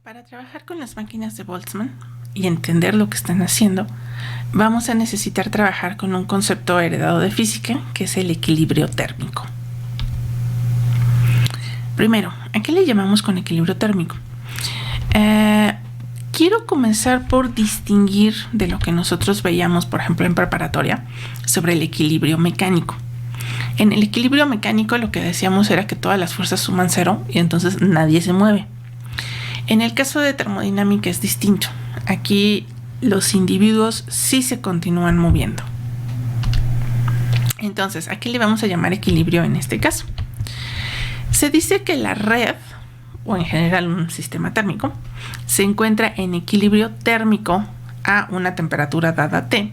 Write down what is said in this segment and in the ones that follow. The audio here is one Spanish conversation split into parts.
Para trabajar con las máquinas de Boltzmann y entender lo que están haciendo, vamos a necesitar trabajar con un concepto heredado de física, que es el equilibrio térmico. Primero, ¿a qué le llamamos con equilibrio térmico? Quiero comenzar por distinguir de lo que nosotros veíamos, por ejemplo, en preparatoria, sobre el equilibrio mecánico. En el equilibrio mecánico lo que decíamos era que todas las fuerzas suman cero y entonces nadie se mueve. En el caso de termodinámica es distinto. Aquí los individuos sí se continúan moviendo. Entonces, ¿a qué le vamos a llamar equilibrio en este caso? Se dice que la red, o en general un sistema térmico, se encuentra en equilibrio térmico a una temperatura dada T,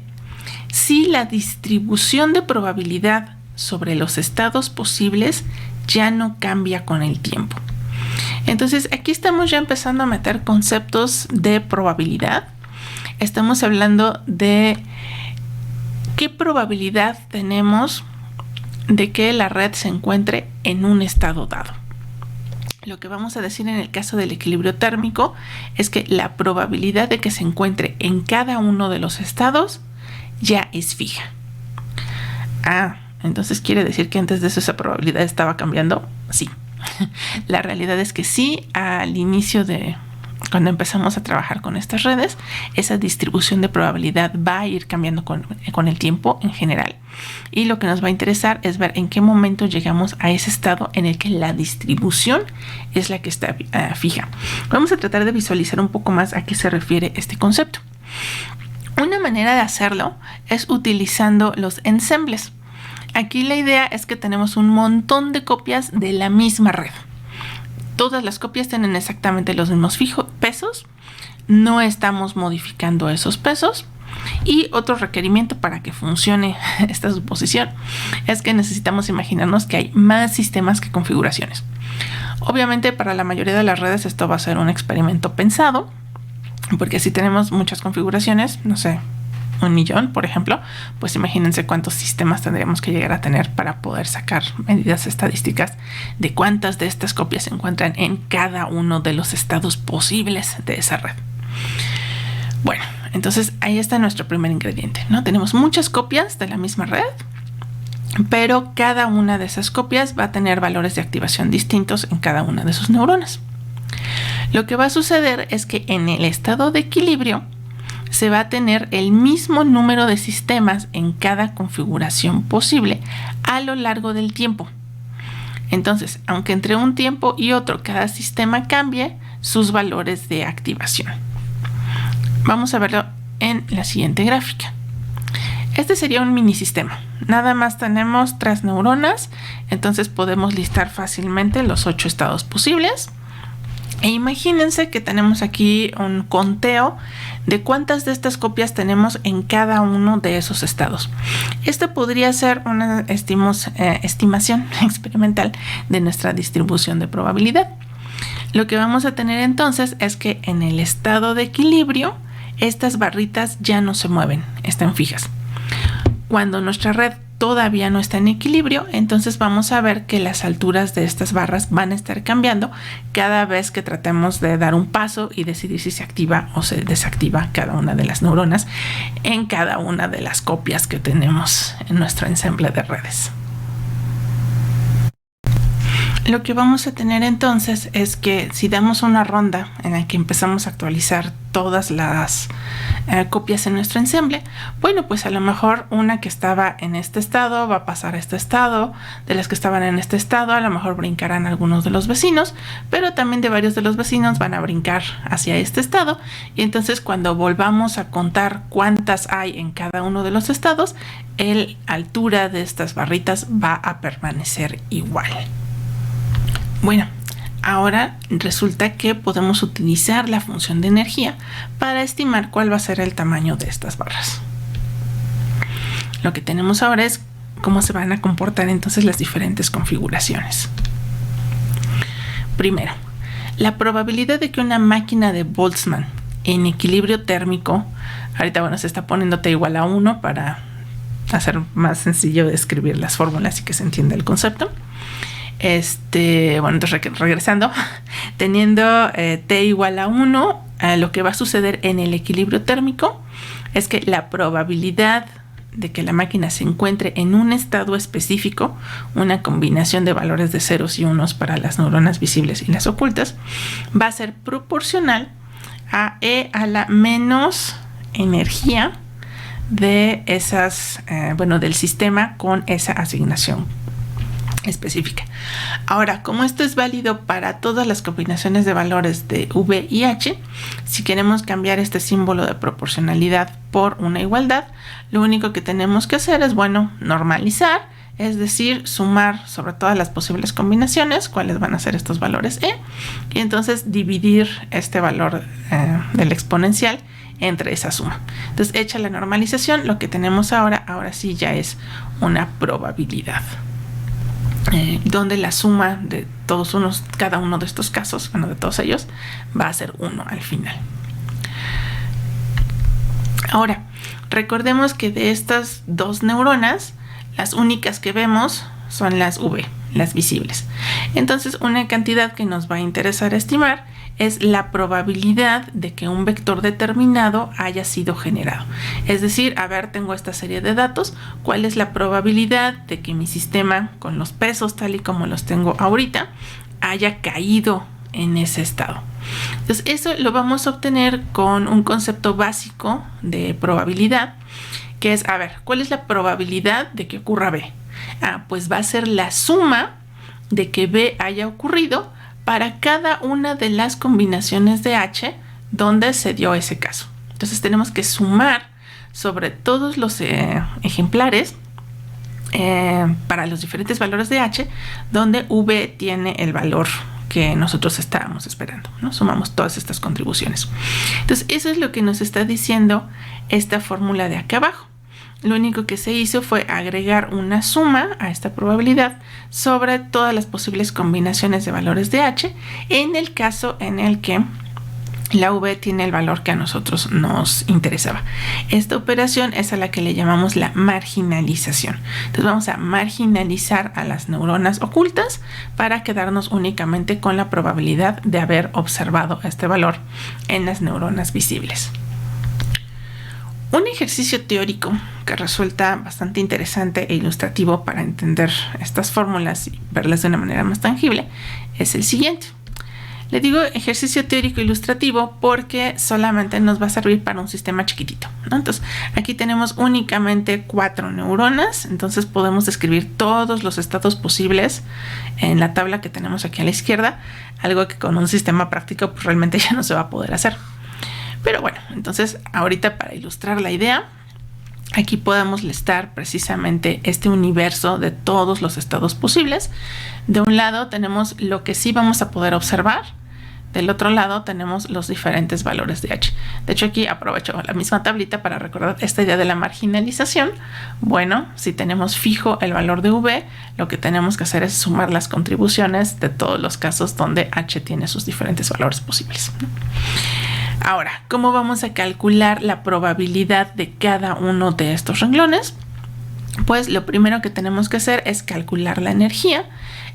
si la distribución de probabilidad sobre los estados posibles ya no cambia con el tiempo. Entonces, aquí estamos ya empezando a meter conceptos de probabilidad. Estamos hablando de qué probabilidad tenemos de que la red se encuentre en un estado dado. Lo que vamos a decir en el caso del equilibrio térmico es que la probabilidad de que se encuentre en cada uno de los estados ya es fija. Entonces quiere decir que antes de eso esa probabilidad estaba cambiando. Sí. La realidad es que sí, al inicio de cuando empezamos a trabajar con estas redes, esa distribución de probabilidad va a ir cambiando con el tiempo en general. Y lo que nos va a interesar es ver en qué momento llegamos a ese estado en el que la distribución es la que está fija. Vamos a tratar de visualizar un poco más a qué se refiere este concepto. Una manera de hacerlo es utilizando los ensembles. Aquí la idea es que tenemos un montón de copias de la misma red. Todas las copias tienen exactamente los mismos pesos. No estamos modificando esos pesos. Y otro requerimiento para que funcione esta suposición es que necesitamos imaginarnos que hay más sistemas que configuraciones. Obviamente para la mayoría de las redes esto va a ser un experimento pensado, porque si tenemos muchas configuraciones, no sé, 1,000,000, por ejemplo, pues imagínense cuántos sistemas tendríamos que llegar a tener para poder sacar medidas estadísticas de cuántas de estas copias se encuentran en cada uno de los estados posibles de esa red. Bueno, entonces ahí está nuestro primer ingrediente, ¿no? Tenemos muchas copias de la misma red, pero cada una de esas copias va a tener valores de activación distintos en cada una de sus neuronas. Lo que va a suceder es que en el estado de equilibrio se va a tener el mismo número de sistemas en cada configuración posible a lo largo del tiempo. Entonces, aunque entre un tiempo y otro cada sistema cambie sus valores de activación. Vamos a verlo en la siguiente gráfica. Este sería un mini sistema. Nada más tenemos 3 neuronas, entonces podemos listar fácilmente los 8 estados posibles. E imagínense que tenemos aquí un conteo de cuántas de estas copias tenemos en cada uno de esos estados. Esto podría ser una estimación experimental de nuestra distribución de probabilidad. Lo que vamos a tener entonces es que en el estado de equilibrio, estas barritas ya no se mueven, están fijas. Cuando nuestra red todavía no está en equilibrio, entonces vamos a ver que las alturas de estas barras van a estar cambiando cada vez que tratemos de dar un paso y decidir si se activa o se desactiva cada una de las neuronas en cada una de las copias que tenemos en nuestro ensamble de redes. Lo que vamos a tener entonces es que si damos una ronda en la que empezamos a actualizar todas las copias en nuestro ensamble, bueno, pues a lo mejor una que estaba en este estado va a pasar a este estado, de las que estaban en este estado a lo mejor brincarán algunos de los vecinos, pero también de varios de los vecinos van a brincar hacia este estado, y entonces cuando volvamos a contar cuántas hay en cada uno de los estados, la altura de estas barritas va a permanecer igual. Bueno, ahora resulta que podemos utilizar la función de energía para estimar cuál va a ser el tamaño de estas barras. Lo que tenemos ahora es cómo se van a comportar entonces las diferentes configuraciones. Primero, la probabilidad de que una máquina de Boltzmann en equilibrio térmico, ahorita bueno se está poniendo T igual a 1 para hacer más sencillo de escribir las fórmulas y que se entienda el concepto. Bueno, entonces regresando, teniendo t igual a 1, lo que va a suceder en el equilibrio térmico es que la probabilidad de que la máquina se encuentre en un estado específico, una combinación de valores de ceros y unos para las neuronas visibles y las ocultas, va a ser proporcional a e a la menos energía de esas, del sistema con esa asignación específica. Ahora, como esto es válido para todas las combinaciones de valores de V y H, si queremos cambiar este símbolo de proporcionalidad por una igualdad, lo único que tenemos que hacer es, normalizar, es decir, sumar sobre todas las posibles combinaciones, cuáles van a ser estos valores E, y entonces dividir este valor del exponencial entre esa suma. Entonces, hecha la normalización, lo que tenemos ahora sí ya es una probabilidad. Donde la suma de cada uno de estos casos, de todos ellos, va a ser 1 al final. Ahora, recordemos que de estas dos neuronas, las únicas que vemos son las V, las visibles. Entonces, una cantidad que nos va a interesar estimar es la probabilidad de que un vector determinado haya sido generado. Es decir, tengo esta serie de datos, ¿cuál es la probabilidad de que mi sistema, con los pesos tal y como los tengo ahorita, haya caído en ese estado? Entonces, eso lo vamos a obtener con un concepto básico de probabilidad, que es, ¿cuál es la probabilidad de que ocurra B? Pues va a ser la suma de que B haya ocurrido para cada una de las combinaciones de H donde se dio ese caso. Entonces tenemos que sumar sobre todos los ejemplares para los diferentes valores de H donde V tiene el valor que nosotros estábamos esperando, ¿no? Sumamos todas estas contribuciones. Entonces eso es lo que nos está diciendo esta fórmula de acá abajo. Lo único que se hizo fue agregar una suma a esta probabilidad sobre todas las posibles combinaciones de valores de H en el caso en el que la V tiene el valor que a nosotros nos interesaba. Esta operación es a la que le llamamos la marginalización. Entonces vamos a marginalizar a las neuronas ocultas para quedarnos únicamente con la probabilidad de haber observado este valor en las neuronas visibles. Un ejercicio teórico que resulta bastante interesante e ilustrativo para entender estas fórmulas y verlas de una manera más tangible es el siguiente. Le digo ejercicio teórico ilustrativo porque solamente nos va a servir para un sistema chiquitito, ¿no? Entonces, aquí tenemos únicamente 4 neuronas, entonces podemos describir todos los estados posibles en la tabla que tenemos aquí a la izquierda, algo que con un sistema práctico pues realmente ya no se va a poder hacer. Pero entonces ahorita para ilustrar la idea, aquí podemos listar precisamente este universo de todos los estados posibles. De un lado tenemos lo que sí vamos a poder observar, del otro lado tenemos los diferentes valores de H. De hecho, aquí aprovecho la misma tablita para recordar esta idea de la marginalización. Si tenemos fijo el valor de V, lo que tenemos que hacer es sumar las contribuciones de todos los casos donde H tiene sus diferentes valores posibles. Ahora, ¿cómo vamos a calcular la probabilidad de cada uno de estos renglones? Pues lo primero que tenemos que hacer es calcular la energía.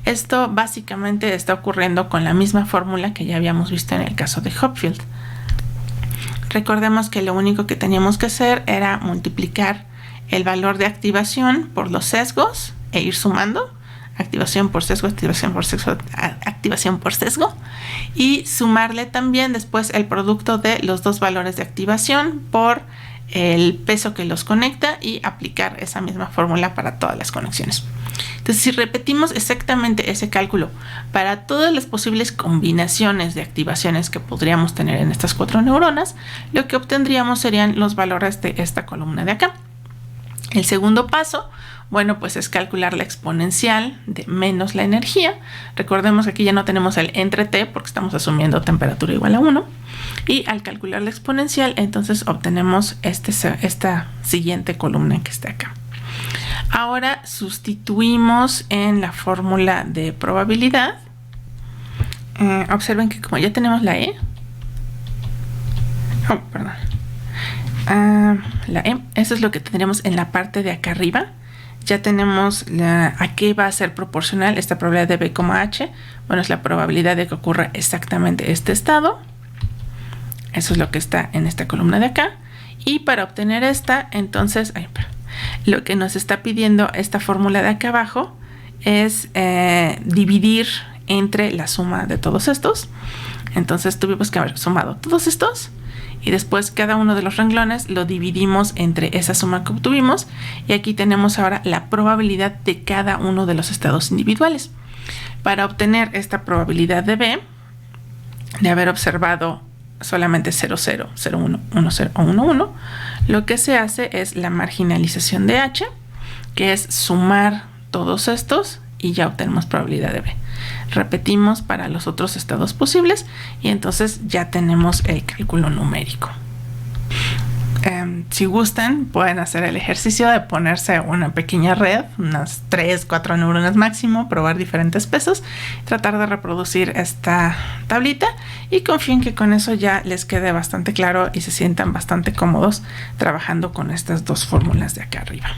Esto básicamente está ocurriendo con la misma fórmula que ya habíamos visto en el caso de Hopfield. Recordemos que lo único que teníamos que hacer era multiplicar el valor de activación por los sesgos e ir sumando. Activación por sesgo, activación por sesgo, activación por sesgo, y sumarle también después el producto de los dos valores de activación por el peso que los conecta y aplicar esa misma fórmula para todas las conexiones. Entonces, si repetimos exactamente ese cálculo para todas las posibles combinaciones de activaciones que podríamos tener en estas 4 neuronas, lo que obtendríamos serían los valores de esta columna de acá. El segundo paso, pues es calcular la exponencial de menos la energía. Recordemos que aquí ya no tenemos el entre t porque estamos asumiendo temperatura igual a 1. Y al calcular la exponencial, entonces obtenemos esta siguiente columna que está acá. Ahora sustituimos en la fórmula de probabilidad. Observen que como ya tenemos la E, la E, eso es lo que tendremos en la parte de acá arriba. ya tenemos a qué va a ser proporcional esta probabilidad de B, H. Bueno, es la probabilidad de que ocurra exactamente este estado. Eso es lo que está en esta columna de acá. Y para obtener esta, entonces, lo que nos está pidiendo esta fórmula de acá abajo es dividir entre la suma de todos estos. Entonces tuvimos que haber sumado todos estos y después cada uno de los renglones lo dividimos entre esa suma que obtuvimos, y aquí tenemos ahora la probabilidad de cada uno de los estados individuales. Para obtener esta probabilidad de B, de haber observado solamente 0, 0, 0, 1, 1, 0 o 1, 1, lo que se hace es la marginalización de H, que es sumar todos estos y ya obtenemos probabilidad de B. Repetimos para los otros estados posibles y entonces ya tenemos el cálculo numérico. Si gustan, pueden hacer el ejercicio de ponerse una pequeña red, unas 3, 4 neuronas máximo, probar diferentes pesos, tratar de reproducir esta tablita, y confíen que con eso ya les quede bastante claro y se sientan bastante cómodos trabajando con estas dos fórmulas de acá arriba.